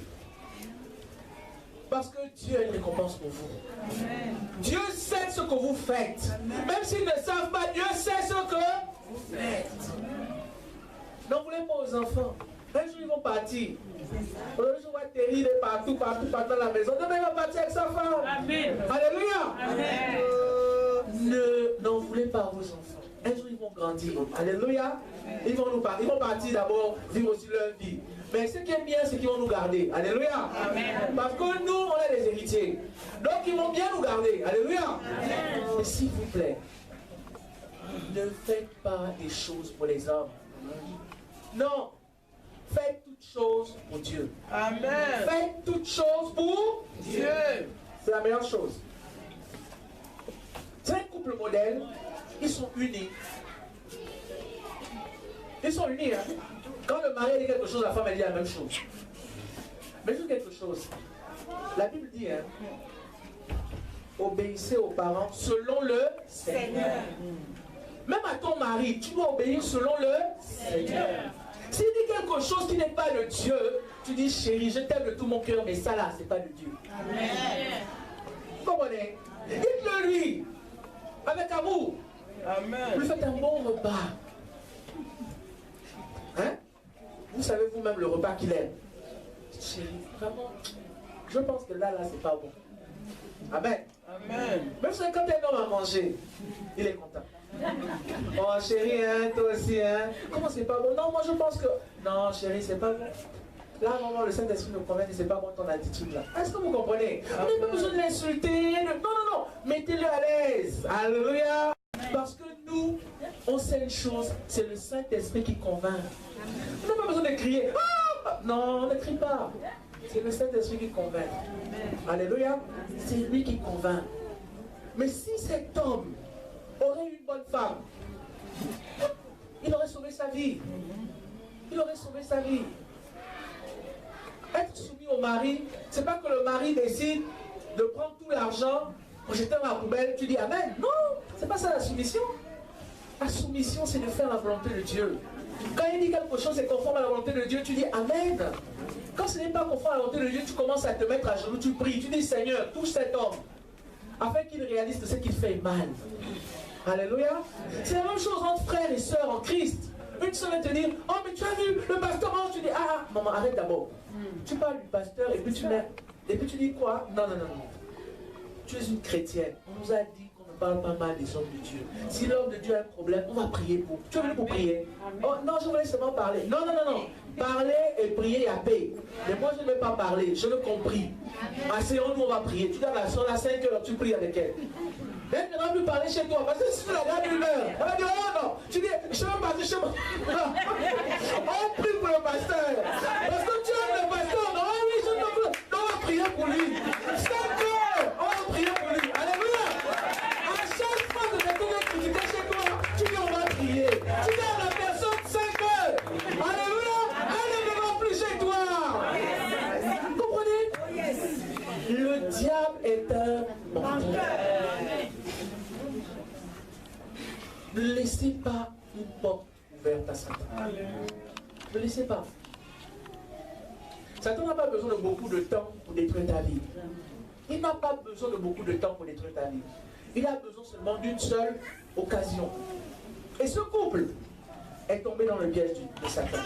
Parce que Dieu a une récompense pour vous. Amen. Dieu sait ce que vous faites. Amen. Même s'ils ne savent pas, Dieu sait ce que vous faites. N'en voulez pas aux enfants. Un jour ils vont partir. Un jour va terrible partout dans la maison. Demain il va partir avec sa femme. Amen. Alléluia. Amen. N'en voulez pas à vos enfants. Un jour ils vont grandir. Alléluia. Ils vont partir d'abord vivre aussi leur vie. Mais ce qui est bien, c'est qu'ils vont nous garder. Alléluia. Amen. Parce que nous, on est les héritiers. Donc, ils vont bien nous garder. Alléluia. Amen. Mais s'il vous plaît, ne faites pas des choses pour les hommes. Non. Faites toutes choses pour Dieu. Amen. Faites toutes choses pour Dieu. C'est la meilleure chose. C'est un couple modèle. Ils sont unis. Ils sont unis, hein. Quand le mari dit quelque chose, la femme elle dit la même chose. Mais juste quelque chose. La Bible dit, hein, obéissez aux parents selon le Seigneur. Même à ton mari, tu dois obéir selon le Seigneur. S'il dit quelque chose qui n'est pas de Dieu, tu dis chérie, je t'aime de tout mon cœur, mais ça là, c'est pas de Dieu. Amen. Vous comprenez? Dites-le lui, avec amour. Amen. Vous lui faites un bon repas. Hein? Vous savez vous-même le repas qu'il aime. Chérie, vraiment, je pense que là, c'est pas bon. Amen. Amen. Même si quand un homme a mangé, il est content. Oh chérie, hein, toi aussi, hein. Comment c'est pas bon? Non, moi je pense que... Non chérie, c'est pas bon. Là, vraiment, le Saint-Esprit nous convainc que c'est pas bon ton attitude là. Est-ce que vous comprenez? Vous n'avez pas besoin de l'insulter. Non. Mettez-le à l'aise. Alléluia. Parce que nous, on sait une chose, c'est le Saint-Esprit qui convainc. Vous n'avez pas besoin de crier. Ah! Non, ne crie pas. C'est le Saint-Esprit qui convainc. Alléluia. C'est lui qui convainc. Mais si cet homme aurait une bonne femme, il aurait sauvé sa vie. Il aurait sauvé sa vie. Être soumis au mari, c'est pas que le mari décide de prendre tout l'argent pour jeter dans la poubelle, tu dis Amen. Non, c'est pas ça la soumission. La soumission, c'est de faire la volonté de Dieu. Quand il dit quelque chose est conforme à la volonté de Dieu, tu dis Amen. Quand ce n'est pas conforme à la volonté de Dieu, tu commences à te mettre à genoux, tu pries, tu dis Seigneur, touche cet homme, afin qu'il réalise que ce qu'il fait est mal. Alléluia. C'est la même chose entre frères et sœurs en Christ. Une sœur va te dire, oh mais tu as vu le pasteur, tu dis, ah maman, arrête d'abord. Tu parles du pasteur et puis tu dis quoi? Non. Tu es une chrétienne. On nous a dit qu'on ne parle pas mal des hommes de Dieu. Si l'homme de Dieu a un problème, on va prier pour. Tu es venu pour prier? Oh non, je voulais seulement parler. Non. Parler et prier à paix. Mais moi, je ne vais pas parler. Je le compris. Asseyons-nous, on va prier. Tu dois la soeur à 5 heures, tu pries avec elle. Elle ne va plus parler chez toi. Parce que si tu la gardes une heure, elle va dire, oh non. Tu dis, je vais passer chez moi. On prie pour le pasteur. Parce que tu aimes le pasteur. Non, oui, je ne veux. On va prier pour lui. 5 heures, on va prier pour lui. Alléluia. À chaque fois que quelqu'un vient critiquer chez toi, tu dis, on va prier. Tu dis à la personne 5 heures. Alléluia. Elle ne va plus chez toi. Vous comprenez? Le diable est un menteur. Ne laissez pas une porte ouverte à Satan. Ne laissez pas. Satan n'a pas besoin de beaucoup de temps pour détruire ta vie. Il n'a pas besoin de beaucoup de temps pour détruire ta vie. Il a besoin seulement d'une seule occasion. Et ce couple est tombé dans le piège de Satan.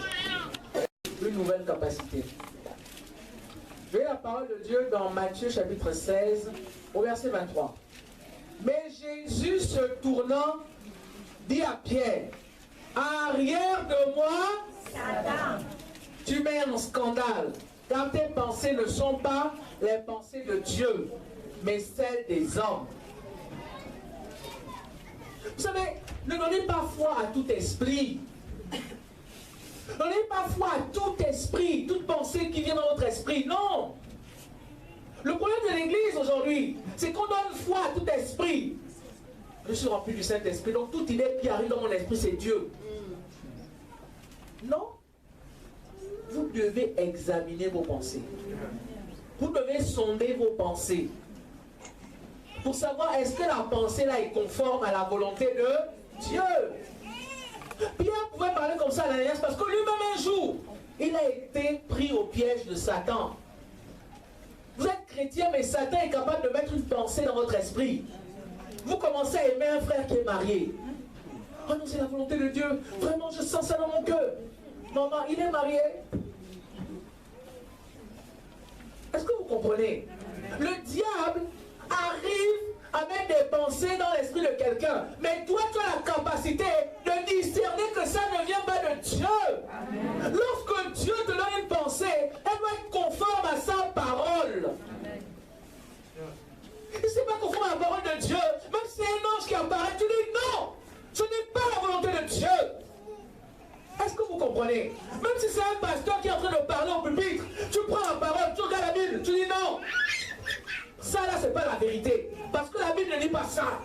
Une nouvelle capacité. J'ai la parole de Dieu dans Matthieu chapitre 16 au verset 23. Mais Jésus se tournant dit à Pierre, arrière de moi, Satan, tu mets en scandale, car tes pensées ne sont pas les pensées de Dieu, mais celles des hommes. Vous savez, ne donnez pas foi à tout esprit. Ne donnez pas foi à tout esprit, toute pensée qui vient dans votre esprit. Non. Le problème de l'Église aujourd'hui, c'est qu'on donne foi à tout esprit. Je suis rempli du Saint-Esprit, donc toute idée qui arrive dans mon esprit, c'est Dieu. Non. Vous devez examiner vos pensées. Vous devez sonder vos pensées. Pour savoir est-ce que la pensée là est conforme à la volonté de Dieu. Pierre pouvait parler comme ça à l'Alliance parce que lui-même un jour, il a été pris au piège de Satan. Vous êtes chrétien, mais Satan est capable de mettre une pensée dans votre esprit. Vous commencez à aimer un frère qui est marié. Oh non, c'est la volonté de Dieu. Vraiment, je sens ça dans mon cœur. Maman, il est marié. Est-ce que vous comprenez? Le diable arrive à mettre des pensées dans l'esprit de quelqu'un. Mais toi, tu as la capacité de discerner que ça ne vient pas de Dieu. Amen. Lorsque Dieu te donne une pensée, elle doit être conforme à sa parole. Et c'est pas conforme à la parole de Dieu. Même si c'est un ange qui apparaît, tu dis non, ce n'est pas la volonté de Dieu. Est-ce que vous comprenez? Même si c'est un pasteur qui est en train de parler au pupitre, tu prends la parole, tu regardes la Bible, tu dis non. Ça là, c'est pas la vérité. Parce que la Bible ne dit pas ça.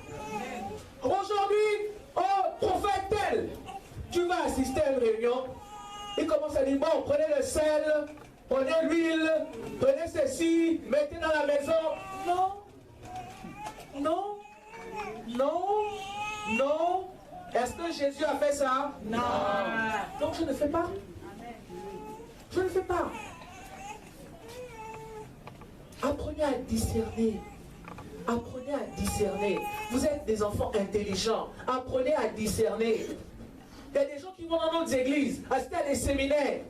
Aujourd'hui, oh, prophète tel, tu vas assister à une réunion, il commence à dire, bon, prenez le sel, prenez l'huile, prenez ceci, mettez dans la maison. Non. Non. Non. Non. Est-ce que Jésus a fait ça? Non. Donc je ne fais pas. Je ne fais pas. Apprenez à discerner. Apprenez à discerner. Vous êtes des enfants intelligents. Apprenez à discerner. Il y a des gens qui vont dans d'autres églises, assister à des séminaires.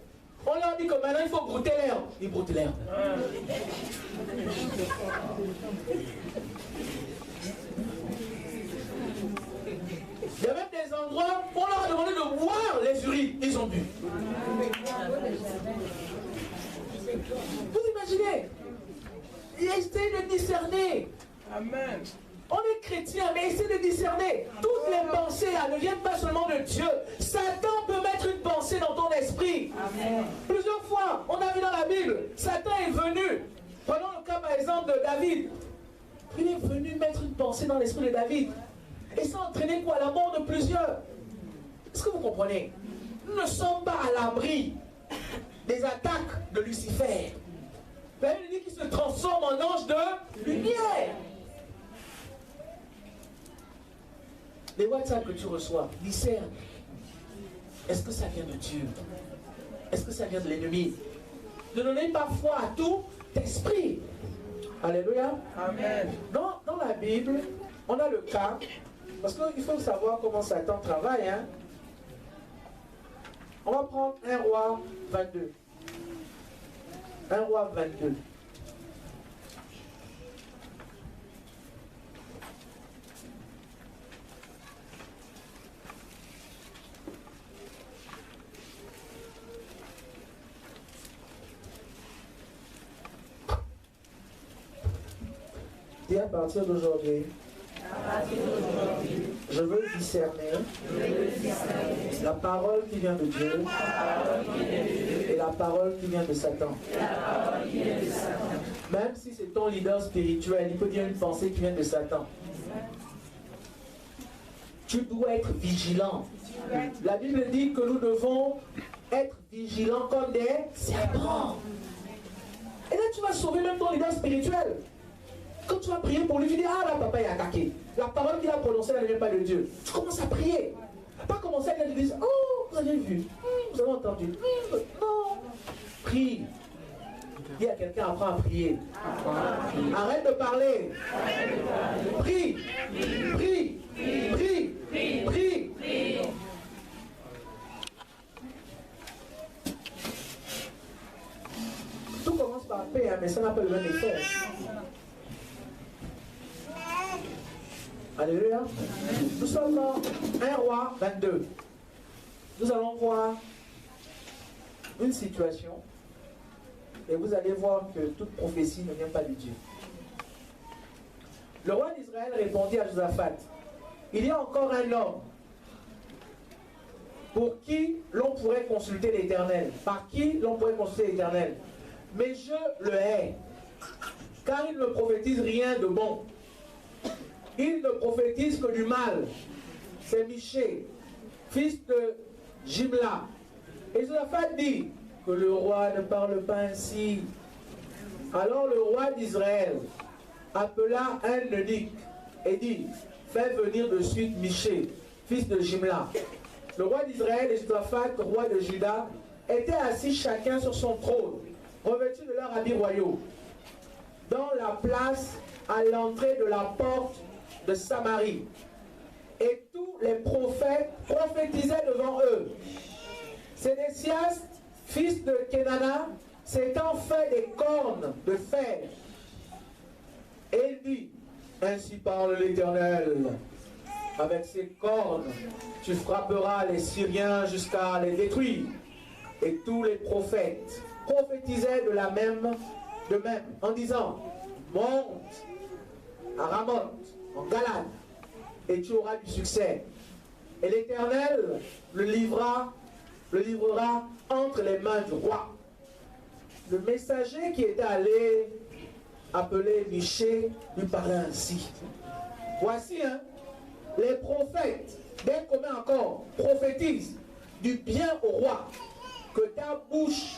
On leur dit que maintenant il faut brouter l'herbe. Ils broutent l'herbe. Il y a endroit, on leur a demandé de boire les urines. Ils ont bu. Vous imaginez? Essayez de discerner. Amen. On est chrétien, mais essayez de discerner. Toutes les pensées là ne viennent pas seulement de Dieu. Satan peut mettre une pensée dans ton esprit. Amen. Plusieurs fois, on a vu dans la Bible, Satan est venu. Prenons le cas par exemple de David. Il est venu mettre une pensée dans l'esprit de David. Et ça a entraîné quoi? La mort de plusieurs. Est-ce que vous comprenez? Nous ne sommes pas à l'abri des attaques de Lucifer. La Bible dit qu'il se transforme en ange de lumière. Les WhatsApp que tu reçois, discerne. Est-ce que ça vient de Dieu? Est-ce que ça vient de l'ennemi? Ne donnez pas foi à tout esprit. Alléluia. Amen. Dans la Bible, on a le cas, parce qu'il faut savoir comment Satan travaille. Hein. On va prendre 1 Roi 22. 1 Roi 22. Et à partir d'aujourd'hui, je veux discerner la parole qui vient de Dieu et la parole qui vient de Satan. Même si c'est ton leader spirituel, il peut dire une pensée qui vient de Satan. Tu dois être vigilant. La Bible dit que nous devons être vigilants comme des serpents. Et là, tu vas sauver même ton leader spirituel. Quand tu vas prier pour lui, tu dis, ah là, papa est attaqué. La parole qu'il a prononcée, elle ne vient pas de Dieu. Tu commences à prier. Pas commencer à dire, oh, vous avez vu, vous avez entendu. Non. Prie. Dis à quelqu'un, apprends à prier. Arrête de parler. Prie. Prie. Prie. Prie. Tout commence par paix, hein, mais ça n'a pas le même effet. Alléluia. Nous sommes dans 1 Roi 22. Nous allons voir une situation et vous allez voir que toute prophétie ne vient pas de Dieu. Le roi d'Israël répondit à Josaphat, il y a encore un homme pour qui l'on pourrait consulter l'Éternel, par qui l'on pourrait consulter l'Éternel. Mais je le hais, car il ne prophétise rien de bon. Il ne prophétise que du mal. C'est Michée, fils de Jimla. Et Josaphat dit que le roi ne parle pas ainsi. Alors le roi d'Israël appela un eunuque et dit, fais venir de suite Michée, fils de Jimla. Le roi d'Israël et Josaphat, roi de Juda, étaient assis chacun sur son trône, revêtus de leurs habits royaux, dans la place à l'entrée de la porte de Samarie. Et tous les prophètes prophétisaient devant eux. Sédécias, fils de Kenana, s'étant fait des cornes de fer. Et il dit, ainsi parle l'Éternel, avec ces cornes, tu frapperas les Syriens jusqu'à les détruire. Et tous les prophètes prophétisaient de même, en disant, monte à Ramoth, en Galade, et tu auras du succès. Et l'Éternel le livrera entre les mains du roi. Le messager qui était allé appeler Michée lui parlait ainsi. Voici, les prophètes, dès qu'on met encore, prophétisent du bien au roi. Que ta bouche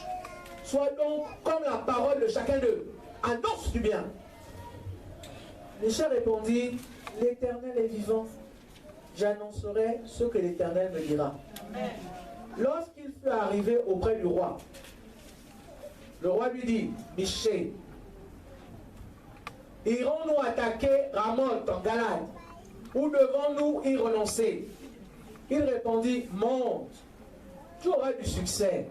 soit donc comme la parole de chacun d'eux. Annonce du bien. Michée répondit, l'Éternel est vivant. J'annoncerai ce que l'Éternel me dira. Lorsqu'il fut arrivé auprès du roi, le roi lui dit, Michée, irons-nous attaquer Ramoth en Galade, ou devons-nous y renoncer? Il répondit, monte, tu auras du succès,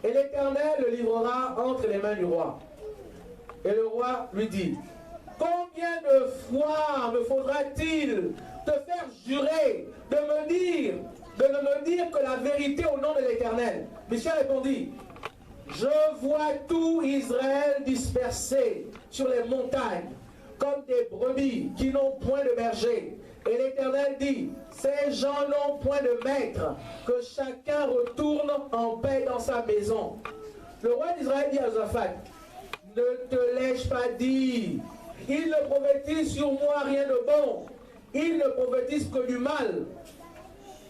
et l'Éternel le livrera entre les mains du roi. Et le roi lui dit, combien de fois me faudra-t-il te faire jurer de me dire me dire que la vérité au nom de l'Éternel. Michel répondit, je vois tout Israël dispersé sur les montagnes, comme des brebis qui n'ont point de berger. Et l'Éternel dit, ces gens n'ont point de maître, que chacun retourne en paix dans sa maison. Le roi d'Israël dit à Josaphat, ne te l'ai-je pas dit, il ne prophétise sur moi rien de bon, il ne prophétise que du mal.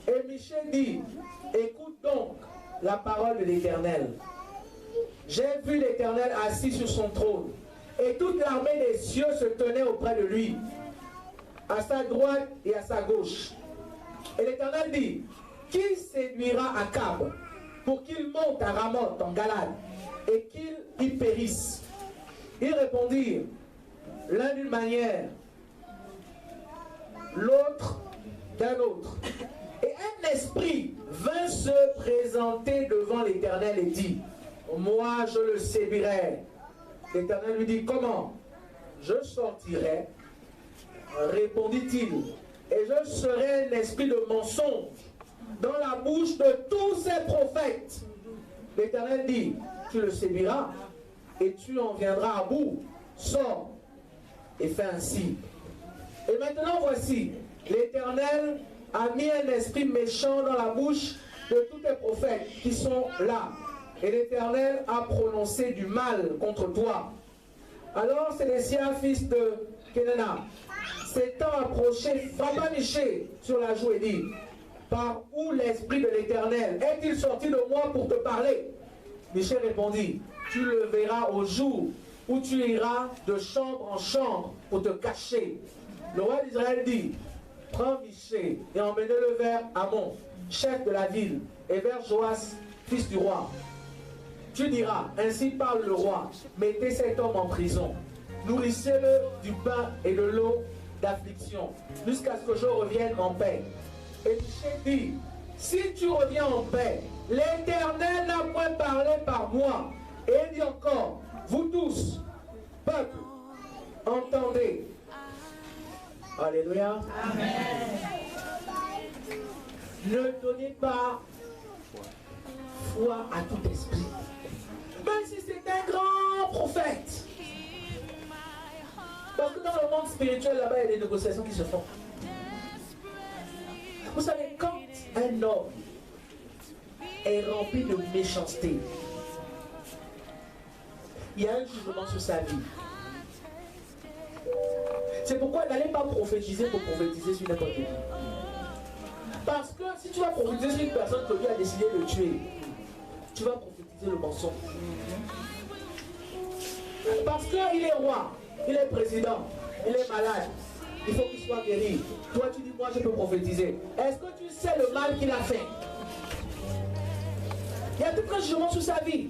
Et Michel dit, écoute donc la parole de l'Éternel. J'ai vu l'Éternel assis sur son trône, et toute l'armée des cieux se tenait auprès de lui, à sa droite et à sa gauche. Et l'Éternel dit, qui séduira Akab pour qu'il monte à Ramoth en Galade et qu'il y périsse? Ils répondirent, l'un d'une manière, l'autre d'un autre. Et un esprit vint se présenter devant l'Éternel et dit, moi je le séduirai. L'Éternel lui dit, comment? Je sortirai, répondit-il, et je serai un esprit de mensonge dans la bouche de tous ces prophètes. L'Éternel dit, tu le séduiras et tu en viendras à bout. Sors et fais ainsi. Et maintenant voici, l'Éternel a mis un esprit méchant dans la bouche de tous les prophètes qui sont là. Et l'Éternel a prononcé du mal contre toi. Alors Sédécia, fils de Kenana, s'étant approché, frappa Michée sur la joue et dit, par où l'esprit de l'Éternel est-il sorti de moi pour te parler? Michée répondit, tu le verras au jour où tu iras de chambre en chambre pour te cacher. Le roi d'Israël dit, prends Michée et emmène-le vers Amon, chef de la ville, et vers Joas, fils du roi. Tu diras, ainsi parle le roi, mettez cet homme en prison, nourrissez-le du pain et de l'eau d'affliction, jusqu'à ce que je revienne en paix. Et Michée dit, si tu reviens en paix, l'Éternel n'a point parlé par moi. Et il dit encore, vous tous, peuple, entendez. Alléluia. Amen. Ne donnez pas foi à tout esprit. Même si c'est un grand prophète. Parce que dans le monde spirituel, là-bas, il y a des négociations qui se font. Vous savez, quand un homme est rempli de méchanceté, il y a un jugement sur sa vie. C'est pourquoi n'allez pas prophétiser pour prophétiser sur n'importe qui. Parce que si tu vas prophétiser sur une personne que Dieu a décidé de tuer, tu vas prophétiser le mensonge. Parce qu'il est roi, il est président, il est malade, il faut qu'il soit guéri. Toi tu dis, moi je peux prophétiser. Est-ce que tu sais le mal qu'il a fait? Il y a tout un jugement sur sa vie.